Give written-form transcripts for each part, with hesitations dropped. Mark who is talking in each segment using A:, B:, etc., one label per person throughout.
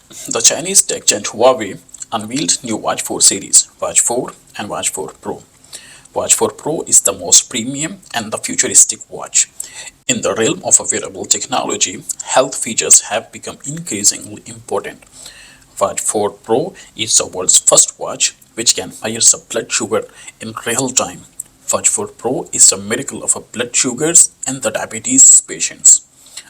A: The Chinese tech giant Huawei unveiled new Watch 4 series, Watch 4 and Watch 4 Pro. Watch 4 Pro is the most premium and the futuristic watch. In the realm of wearable technology, health features have become increasingly important. Watch 4 Pro is the world's first watch which can measure the blood sugar in real time. Watch 4 Pro is a miracle of blood sugars in the diabetes patients.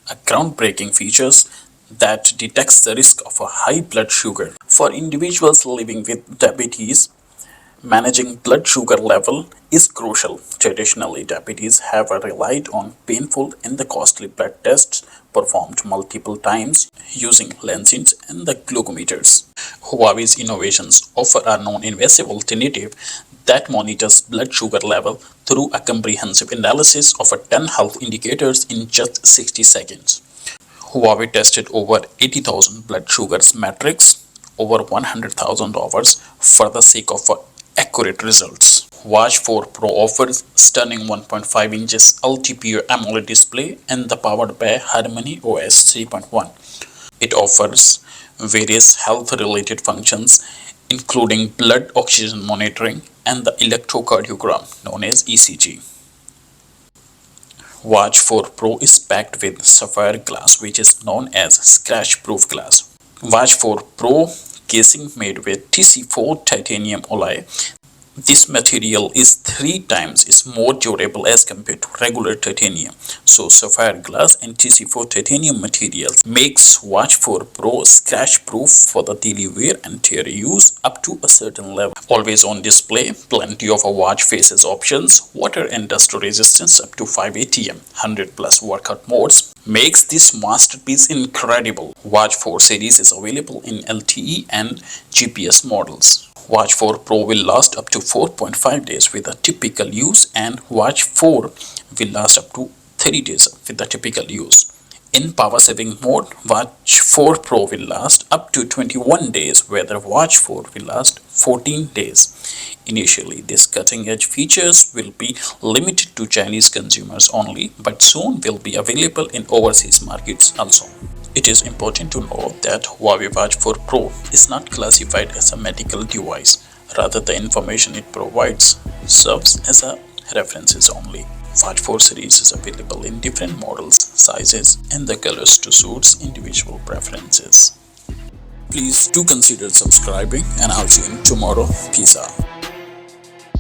A: A groundbreaking features that detects the risk of a high blood sugar. For individuals living with diabetes, managing blood sugar level is crucial. Traditionally, diabetes have relied on painful and the costly blood tests performed multiple times using lenses and the glucometers. Huawei's innovations offer a non-invasive alternative that monitors blood sugar level through a comprehensive analysis of 10 health indicators in just 60 seconds. Huawei tested over 80,000 blood sugar metrics over 100,000 hours for the sake of accurate results. Watch 4 Pro offers stunning 1.5 inches LTPO AMOLED display and the powered by Harmony OS 3.1. It offers various health-related functions including blood oxygen monitoring and the electrocardiogram known as ECG. Watch 4 Pro is packed with sapphire glass which is known as scratch-proof glass. Watch 4 Pro casing made with TC4 Titanium alloy. This material is 3 times more durable as compared to regular titanium. So sapphire glass and TC4 titanium materials makes Watch 4 Pro scratch proof for the daily wear and tear use up to a certain level. Always on display, plenty of watch faces options, water and dust resistance up to 5 ATM, 100 plus workout modes makes this masterpiece incredible. Watch 4 series is available in LTE and GPS models. Watch 4 Pro will last up to 4.5 days with a typical use and Watch 4 will last up to 30 days with the typical use. In power saving mode, Watch 4 Pro will last up to 21 days where the Watch 4 will last 14 days. Initially, these cutting edge features will be limited to Chinese consumers only, but soon will be available in overseas markets also. It is important to note that Huawei Watch 4 Pro is not classified as a medical device. Rather, the information it provides serves as a references only. Watch 4 series is available in different models, sizes, and the colors to suit individual preferences. Please do consider subscribing and I'll see you tomorrow. Peace out.